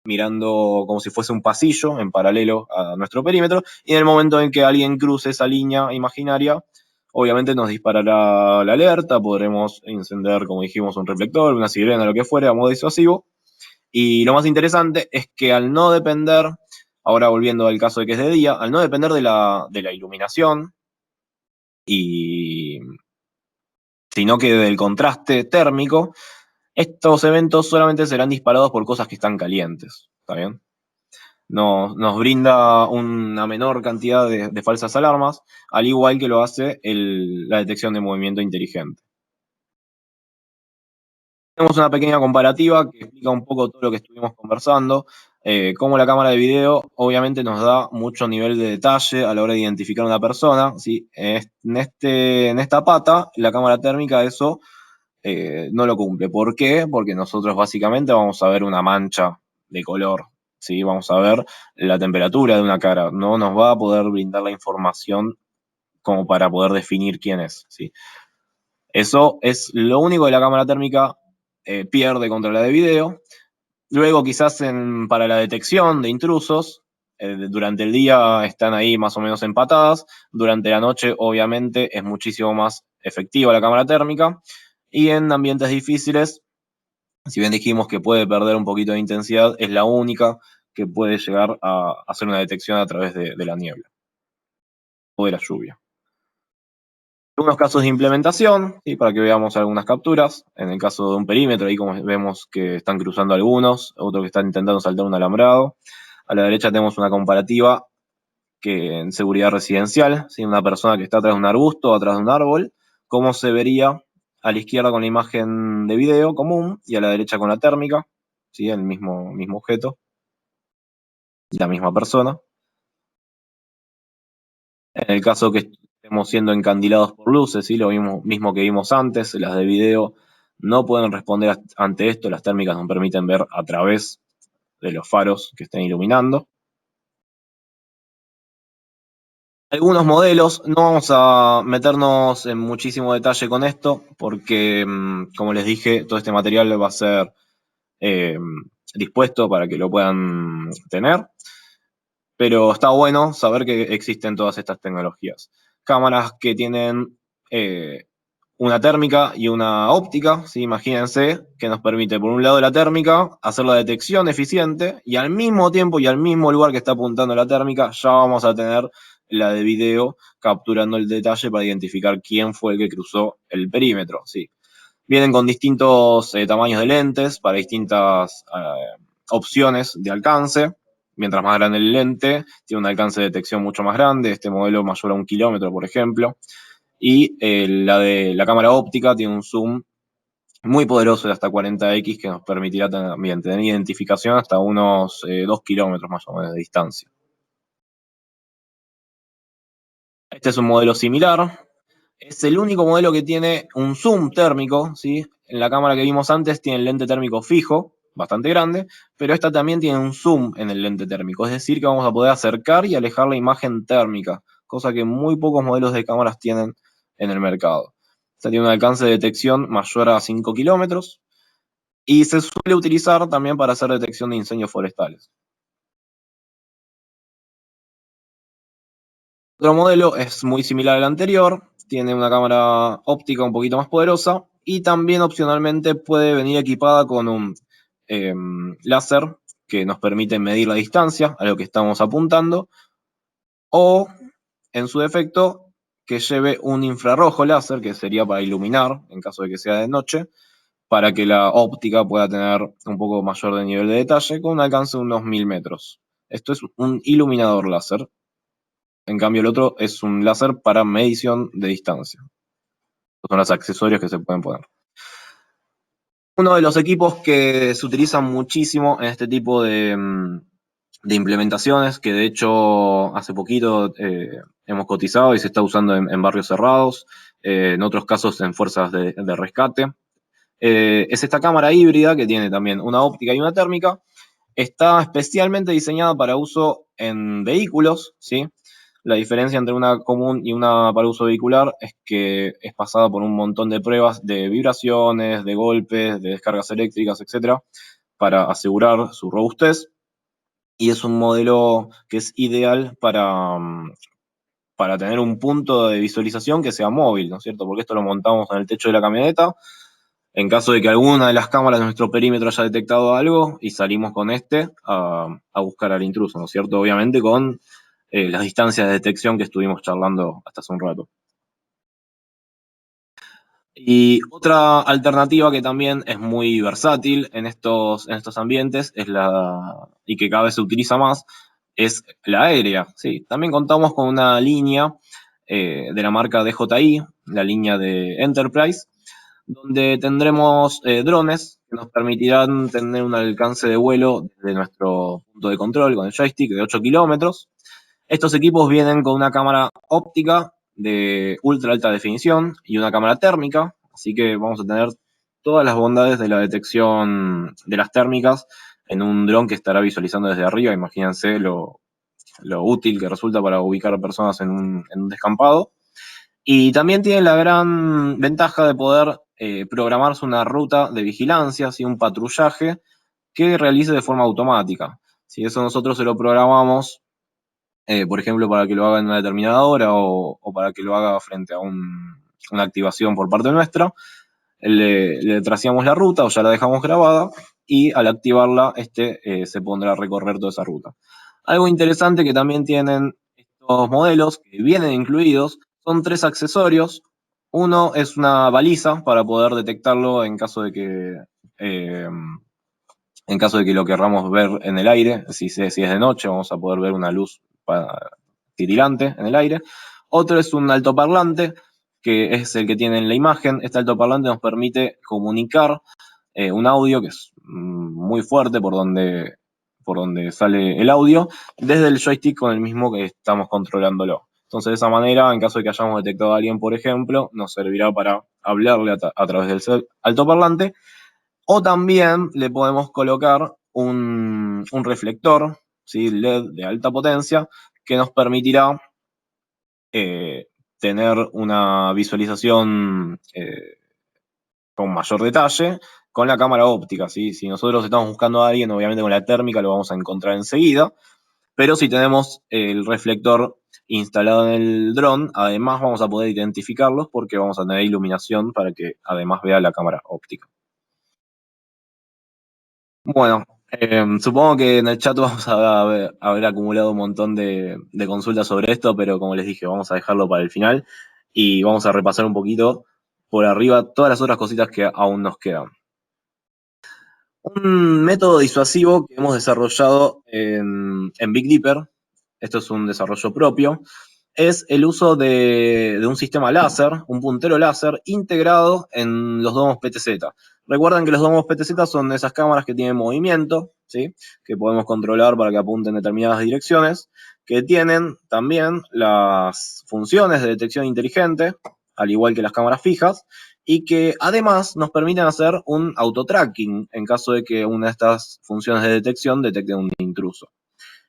mirando como si fuese un pasillo en paralelo a nuestro perímetro, y en el momento en que alguien cruce esa línea imaginaria, obviamente nos disparará la alerta, podremos encender, como dijimos, un reflector, una sirena, lo que fuera, a modo disuasivo. Y lo más interesante es que al no depender, ahora volviendo al caso de que es de día, al no depender de la iluminación, y, sino que del contraste térmico, estos eventos solamente serán disparados por cosas que están calientes. ¿Está bien? Nos brinda una menor cantidad de falsas alarmas, al igual que lo hace la detección de movimiento inteligente. Tenemos una pequeña comparativa que explica un poco todo lo que estuvimos conversando. como la cámara de video obviamente nos da mucho nivel de detalle a la hora de identificar a una persona, ¿sí? En esta pata, la cámara térmica eso no lo cumple. ¿Por qué? Porque nosotros básicamente vamos a ver una mancha de color, ¿sí? Vamos a ver la temperatura de una cara, no nos va a poder brindar la información como para poder definir quién es, ¿sí? Eso es lo único que la cámara térmica pierde contra la de video. Luego quizás para la detección de intrusos, durante el día están ahí más o menos empatadas, durante la noche obviamente es muchísimo más efectiva la cámara térmica, y en ambientes difíciles, si bien dijimos que puede perder un poquito de intensidad, es la única que puede llegar a hacer una detección a través de la niebla o de la lluvia. Algunos casos de implementación, ¿sí? Para que veamos algunas capturas. En el caso de un perímetro, ahí como vemos que están cruzando algunos, otros que están intentando saltar un alambrado. A la derecha tenemos una comparativa que en seguridad residencial, ¿sí? Una persona que está atrás de un arbusto, atrás de un árbol, cómo se vería a la izquierda con la imagen de video común y a la derecha con la térmica, ¿sí? El mismo objeto y la misma persona. En el caso que estemos siendo encandilados por luces, ¿sí? Lo mismo que vimos antes, las de video no pueden responder ante esto, las térmicas nos permiten ver a través de los faros que estén iluminando. Algunos modelos, no vamos a meternos en muchísimo detalle con esto, porque como les dije, todo este material va a ser eh, dispuesto para que lo puedan tener. Pero está bueno saber que existen todas estas tecnologías. Cámaras que tienen una térmica y una óptica, ¿sí? Imagínense que nos permite, por un lado, la térmica, hacer la detección eficiente y al mismo tiempo y al mismo lugar que está apuntando la térmica, ya vamos a tener la de video capturando el detalle para identificar quién fue el que cruzó el perímetro, ¿sí? Vienen con distintos tamaños de lentes para distintas opciones de alcance. Mientras más grande el lente, tiene un alcance de detección mucho más grande. Este modelo mayor a 1 kilómetro, por ejemplo. Y la de la cámara óptica tiene un zoom muy poderoso de hasta 40x que nos permitirá también tener identificación hasta unos 2 kilómetros más o menos de distancia. Este es un modelo similar. Es el único modelo que tiene un zoom térmico, ¿sí? En la cámara que vimos antes tiene el lente térmico fijo, bastante grande, pero esta también tiene un zoom en el lente térmico, es decir, que vamos a poder acercar y alejar la imagen térmica, cosa que muy pocos modelos de cámaras tienen en el mercado. Esta tiene un alcance de detección mayor a 5 kilómetros y se suele utilizar también para hacer detección de incendios forestales. Otro modelo es muy similar al anterior, tiene una cámara óptica un poquito más poderosa y también opcionalmente puede venir equipada con un láser que nos permite medir la distancia a lo que estamos apuntando, o en su defecto que lleve un infrarrojo láser que sería para iluminar en caso de que sea de noche, para que la óptica pueda tener un poco mayor de nivel de detalle con un alcance de unos 1000 metros. Esto es un iluminador láser. En cambio, el otro es un láser para medición de distancia. Estos son los accesorios que se pueden poner. Uno de los equipos que se utilizan muchísimo en este tipo de implementaciones, que de hecho hace poquito hemos cotizado y se está usando en barrios cerrados, en otros casos en fuerzas de rescate, es esta cámara híbrida que tiene también una óptica y una térmica. Está especialmente diseñada para uso en vehículos, ¿sí? La diferencia entre una común y una para uso vehicular es que es pasada por un montón de pruebas de vibraciones, de golpes, de descargas eléctricas, etcétera, para asegurar su robustez. Y es un modelo que es ideal para tener un punto de visualización que sea móvil, ¿no es cierto? Porque esto lo montamos en el techo de la camioneta. En caso de que alguna de las cámaras de nuestro perímetro haya detectado algo y salimos con este a buscar al intruso, ¿no es cierto? Obviamente con las distancias de detección que estuvimos charlando hasta hace un rato. Y otra alternativa que también es muy versátil en estos ambientes y que cada vez se utiliza más es la aérea. ¿Sí? También contamos con una línea de la marca DJI, la línea de Enterprise, donde tendremos drones que nos permitirán tener un alcance de vuelo desde nuestro punto de control con el joystick de 8 kilómetros. Estos equipos vienen con una cámara óptica de ultra alta definición y una cámara térmica, así que vamos a tener todas las bondades de la detección de las térmicas en un dron que estará visualizando desde arriba. Imagínense lo útil que resulta para ubicar a personas en un descampado. Y también tiene la gran ventaja de poder programarse una ruta de vigilancia, ¿sí? Un patrullaje que realice de forma automática. Si eso nosotros se lo programamos, por ejemplo, para que lo haga en una determinada hora o para que lo haga frente a una activación por parte nuestra, le traciamos la ruta o ya la dejamos grabada y al activarla, se pondrá a recorrer toda esa ruta. Algo interesante que también tienen estos modelos, que vienen incluidos, son 3 accesorios. Uno es una baliza para poder detectarlo eh, en caso de que lo querramos ver en el aire. Si es de noche, vamos a poder ver una luz titilante en el aire. Otro es un altoparlante, que es el que tiene en la imagen. Este altoparlante nos permite comunicar un audio que es muy fuerte por donde sale el audio, desde el joystick con el mismo que estamos controlándolo. Entonces, de esa manera, en caso de que hayamos detectado a alguien, por ejemplo, nos servirá para hablarle a través del altoparlante, o también le podemos colocar un reflector, ¿sí? LED de alta potencia, que nos permitirá eh, tener una visualización con mayor detalle con la cámara óptica, ¿sí? Si nosotros estamos buscando a alguien, obviamente con la térmica lo vamos a encontrar enseguida, pero si tenemos el reflector instalado en el dron, además vamos a poder identificarlos porque vamos a tener iluminación para que además vea la cámara óptica. Bueno, supongo que en el chat vamos a haber acumulado un montón de consultas sobre esto, pero como les dije, vamos a dejarlo para el final y vamos a repasar un poquito por arriba todas las otras cositas que aún nos quedan. Un método disuasivo que hemos desarrollado en Big Dipper, esto es un desarrollo propio, es el uso de un sistema láser, un puntero láser integrado en los domos PTZ. Recuerden que los domos PTZ son esas cámaras que tienen movimiento, ¿sí? Que podemos controlar para que apunten en determinadas direcciones, que tienen también las funciones de detección inteligente, al igual que las cámaras fijas, y que además nos permiten hacer un auto-tracking en caso de que una de estas funciones de detección detecte un intruso.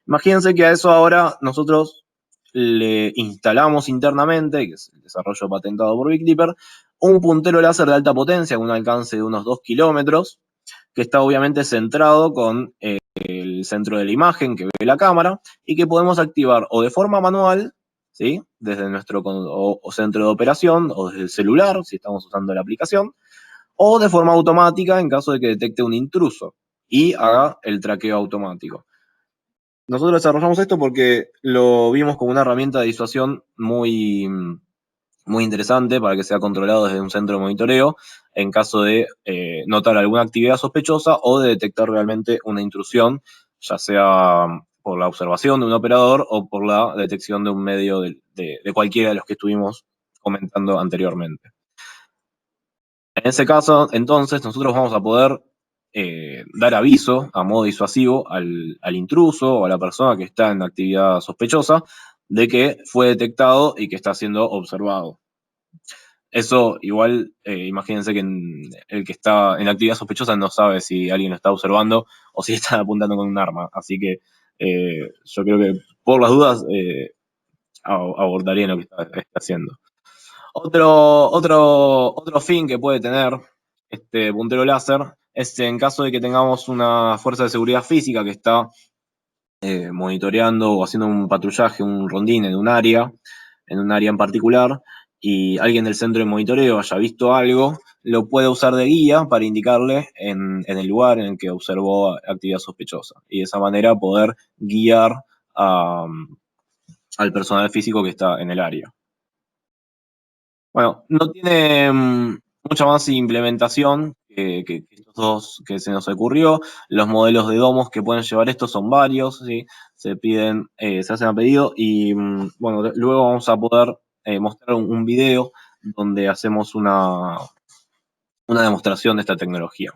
Imagínense que a eso ahora nosotros le instalamos internamente, que es el desarrollo patentado por Big Dipper, un puntero láser de alta potencia con un alcance de unos 2 kilómetros, que está obviamente centrado con el centro de la imagen que ve la cámara y que podemos activar o de forma manual, ¿sí? Desde nuestro centro de operación o desde el celular, si estamos usando la aplicación, o de forma automática en caso de que detecte un intruso y haga el traqueo automático. Nosotros desarrollamos esto porque lo vimos como una herramienta de disuasión muy interesante para que sea controlado desde un centro de monitoreo en caso de notar alguna actividad sospechosa o de detectar realmente una intrusión, ya sea por la observación de un operador o por la detección de un medio de cualquiera de los que estuvimos comentando anteriormente. En ese caso, entonces, nosotros vamos a poder dar aviso a modo disuasivo al intruso o a la persona que está en actividad sospechosa de que fue detectado y que está siendo observado. Eso igual, imagínense que el que está en actividad sospechosa no sabe si alguien lo está observando o si está apuntando con un arma. Así que yo creo que por las dudas abordaría lo que está haciendo. Otro fin que puede tener este puntero láser es en caso de que tengamos una fuerza de seguridad física que está monitoreando o haciendo un patrullaje, un rondín en un área en particular, y alguien del centro de monitoreo haya visto algo, lo puede usar de guía para indicarle en el lugar en el que observó actividad sospechosa. Y de esa manera poder guiar al personal físico que está en el área. Bueno, no tiene mucha más implementación que estos dos que se nos ocurrió. Los modelos de domos que pueden llevar esto son varios, ¿sí? Se hacen a pedido y bueno, luego vamos a poder mostrar un video donde hacemos una demostración de esta tecnología.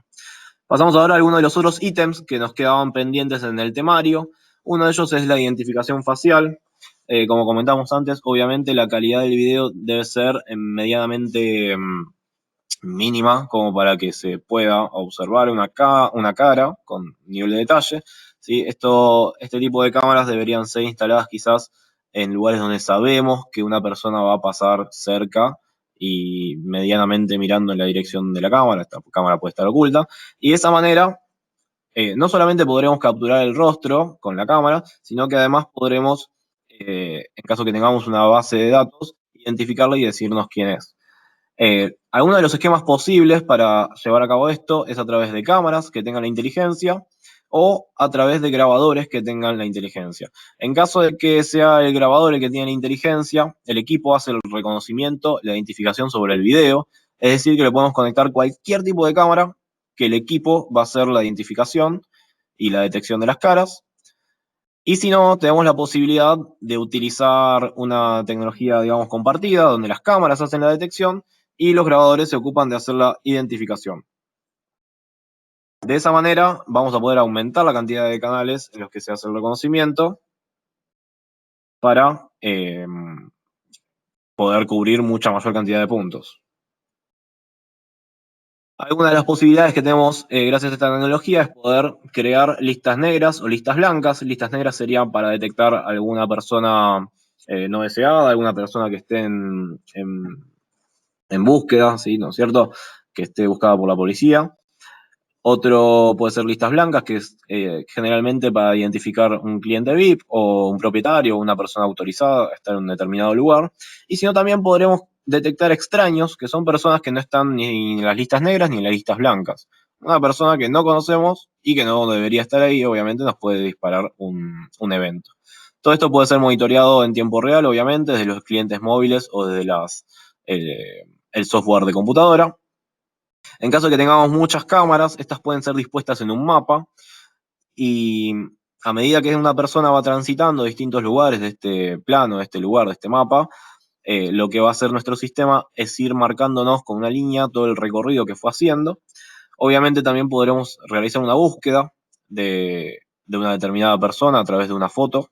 Pasamos ahora a algunos de los otros ítems que nos quedaban pendientes en el temario. Uno de ellos es la identificación facial. Como comentamos antes, obviamente la calidad del video debe ser medianamente mínima como para que se pueda observar una cara con nivel de detalle. ¿Sí? Este tipo de cámaras deberían ser instaladas quizás en lugares donde sabemos que una persona va a pasar cerca y medianamente mirando en la dirección de la cámara. Esta cámara puede estar oculta. Y de esa manera, no solamente podremos capturar el rostro con la cámara, sino que además podremos, en caso que tengamos una base de datos, identificarla y decirnos quién es. Algunos de los esquemas posibles para llevar a cabo esto es a través de cámaras que tengan la inteligencia o a través de grabadores que tengan la inteligencia. En caso de que sea el grabador el que tiene la inteligencia, el equipo hace el reconocimiento, la identificación sobre el video, es decir, que le podemos conectar cualquier tipo de cámara que el equipo va a hacer la identificación y la detección de las caras. Y si no, tenemos la posibilidad de utilizar una tecnología, digamos, compartida, donde las cámaras hacen la detección y los grabadores se ocupan de hacer la identificación. De esa manera vamos a poder aumentar la cantidad de canales en los que se hace el reconocimiento para poder cubrir mucha mayor cantidad de puntos. Algunas de las posibilidades que tenemos gracias a esta tecnología es poder crear listas negras o listas blancas. Listas negras serían para detectar a alguna persona no deseada, alguna persona que esté en búsqueda, ¿sí? ¿No es cierto? Que esté buscada por la policía. Otro puede ser listas blancas, que es generalmente para identificar un cliente VIP o un propietario o una persona autorizada a estar en un determinado lugar. Y si no, también podremos detectar extraños, que son personas que no están ni en las listas negras ni en las listas blancas. Una persona que no conocemos y que no debería estar ahí, obviamente nos puede disparar un evento. Todo esto puede ser monitoreado en tiempo real, obviamente, desde los clientes móviles o desde el software de computadora. En caso de que tengamos muchas cámaras, estas pueden ser dispuestas en un mapa y a medida que una persona va transitando distintos lugares de este plano, de este lugar, de este mapa, lo que va a hacer nuestro sistema es ir marcándonos con una línea todo el recorrido que fue haciendo. Obviamente también podremos realizar una búsqueda de una determinada persona a través de una foto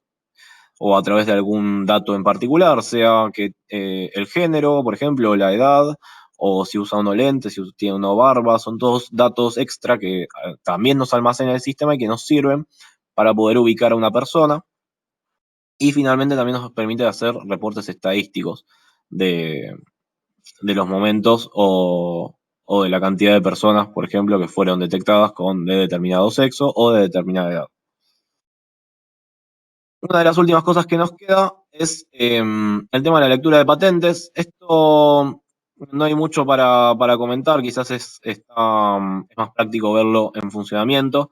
o a través de algún dato en particular, sea que el género, por ejemplo, la edad, o si usa unos lentes, si tiene una barba, son todos datos extra que también nos almacena el sistema y que nos sirven para poder ubicar a una persona. Y finalmente también nos permite hacer reportes estadísticos de, de los momentos o de la cantidad de personas, por ejemplo, que fueron detectadas con de determinado sexo o de determinada edad. Una de las últimas cosas que nos queda es el tema de la lectura de patentes. Esto no hay mucho para comentar, quizás es más práctico verlo en funcionamiento.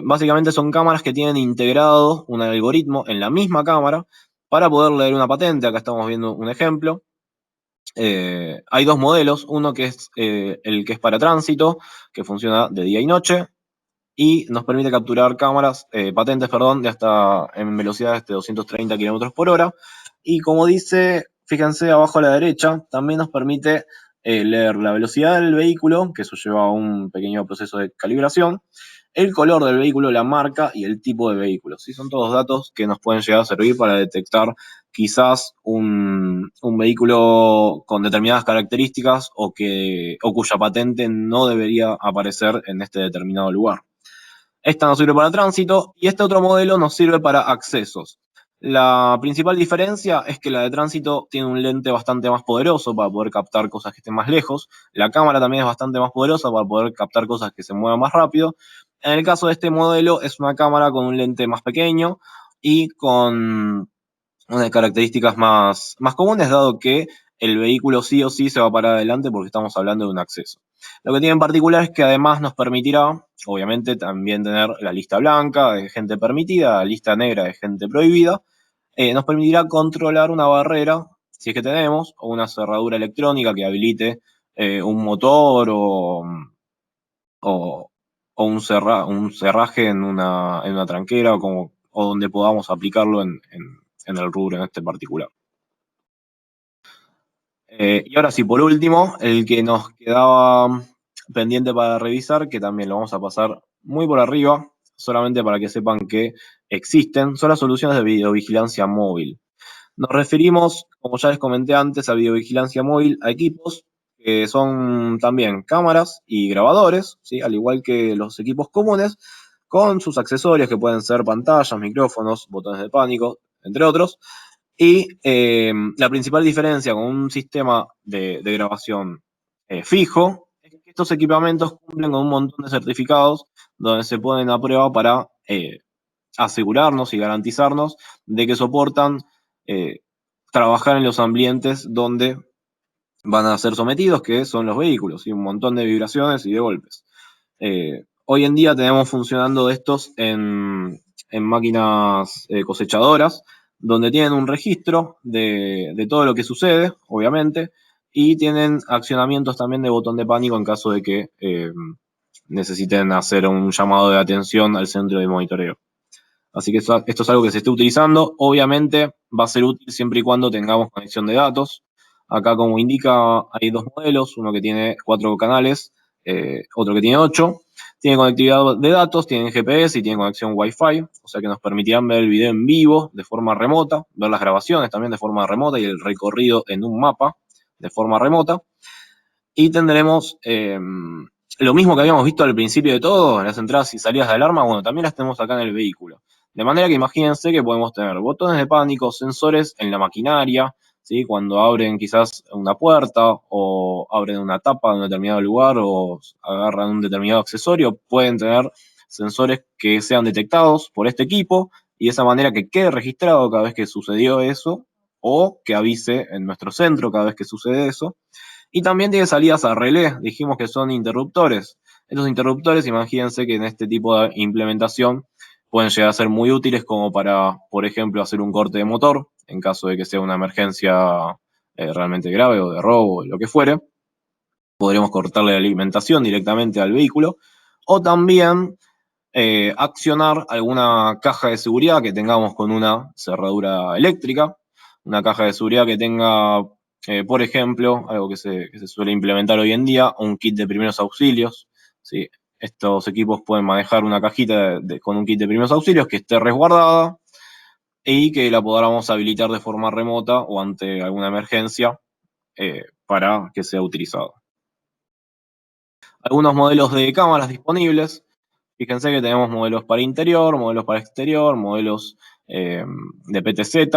Básicamente son cámaras que tienen integrado un algoritmo en la misma cámara para poder leer una patente. Acá estamos viendo un ejemplo. Hay dos modelos, uno que es el que es para tránsito, que funciona de día y noche, y nos permite capturar patentes, de hasta en velocidades de 230 kilómetros por hora. Y como dice, fíjense abajo a la derecha, también nos permite leer la velocidad del vehículo, que eso lleva a un pequeño proceso de calibración, el color del vehículo, la marca y el tipo de vehículo. ¿Sí? Son todos datos que nos pueden llegar a servir para detectar quizás un vehículo con determinadas características o cuya patente no debería aparecer en este determinado lugar. Esta nos sirve para tránsito y este otro modelo nos sirve para accesos. La principal diferencia es que la de tránsito tiene un lente bastante más poderoso para poder captar cosas que estén más lejos. La cámara también es bastante más poderosa para poder captar cosas que se muevan más rápido. En el caso de este modelo es una cámara con un lente más pequeño y con unas características más comunes, dado que el vehículo sí o sí se va a parar adelante porque estamos hablando de un acceso. Lo que tiene en particular es que además nos permitirá, obviamente, también tener la lista blanca de gente permitida, la lista negra de gente prohibida. Nos permitirá controlar una barrera, si es que tenemos, o una cerradura electrónica que habilite un motor o un cerraje en una tranquera o donde podamos aplicarlo en el rubro en este particular. Y ahora sí, por último, el que nos quedaba pendiente para revisar, que también lo vamos a pasar muy por arriba, solamente para que sepan que existen, son las soluciones de videovigilancia móvil. Nos referimos, como ya les comenté antes, a videovigilancia móvil, a equipos que son también cámaras y grabadores, ¿sí? Al igual que los equipos comunes, con sus accesorios que pueden ser pantallas, micrófonos, botones de pánico, entre otros. Y la principal diferencia con un sistema de grabación fijo es que estos equipamientos cumplen con un montón de certificados donde se ponen a prueba para asegurarnos y garantizarnos de que soportan eh, trabajar en los ambientes donde van a ser sometidos, que son los vehículos, y un montón de vibraciones y de golpes. Hoy en día tenemos funcionando estos en máquinas cosechadoras, donde tienen un registro de todo lo que sucede, obviamente, y tienen accionamientos también de botón de pánico en caso de que necesiten hacer un llamado de atención al centro de monitoreo. Así que esto es algo que se está utilizando. Obviamente va a ser útil siempre y cuando tengamos conexión de datos. Acá, como indica, hay dos modelos, uno que tiene 4 canales, otro que tiene 8. Tiene conectividad de datos, tienen GPS y tienen conexión Wi-Fi, o sea que nos permitirán ver el video en vivo de forma remota, ver las grabaciones también de forma remota y el recorrido en un mapa de forma remota. Y tendremos lo mismo que habíamos visto al principio de todo, en las entradas y salidas de alarma, bueno, también las tenemos acá en el vehículo. De manera que imagínense que podemos tener botones de pánico, sensores en la maquinaria, ¿sí? Cuando abren quizás una puerta o abren una tapa de un determinado lugar o agarran un determinado accesorio, pueden tener sensores que sean detectados por este equipo y de esa manera que quede registrado cada vez que sucedió eso o que avise en nuestro centro cada vez que sucede eso. Y también tiene salidas a relé, dijimos que son interruptores. Estos interruptores, imagínense que en este tipo de implementación pueden llegar a ser muy útiles como para, por ejemplo, hacer un corte de motor, en caso de que sea una emergencia realmente grave o de robo, lo que fuere. Podremos cortarle la alimentación directamente al vehículo. O también accionar alguna caja de seguridad que tengamos con una cerradura eléctrica, una caja de seguridad que tenga, por ejemplo, algo que se suele implementar hoy en día, un kit de primeros auxilios, ¿sí? Estos equipos pueden manejar una cajita con un kit de primeros auxilios que esté resguardada y que la podamos habilitar de forma remota o ante alguna emergencia para que sea utilizado. Algunos modelos de cámaras disponibles. Fíjense que tenemos modelos para interior, modelos para exterior, modelos de PTZ.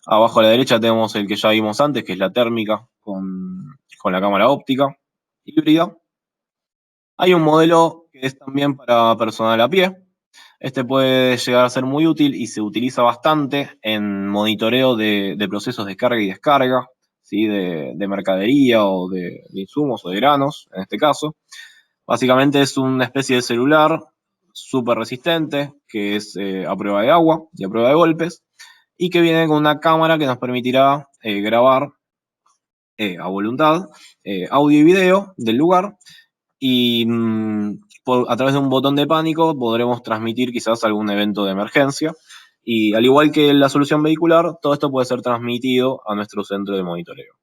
Abajo a la derecha tenemos el que ya vimos antes, que es la térmica con la cámara óptica híbrida. Hay un modelo que es también para personal a pie. Este puede llegar a ser muy útil y se utiliza bastante en monitoreo de procesos de carga y descarga, ¿sí? de mercadería o de insumos o de granos, en este caso. Básicamente es una especie de celular súper resistente, que es a prueba de agua y a prueba de golpes, y que viene con una cámara que nos permitirá grabar a voluntad audio y video del lugar, y a través de un botón de pánico podremos transmitir quizás algún evento de emergencia. Y al igual que la solución vehicular, todo esto puede ser transmitido a nuestro centro de monitoreo.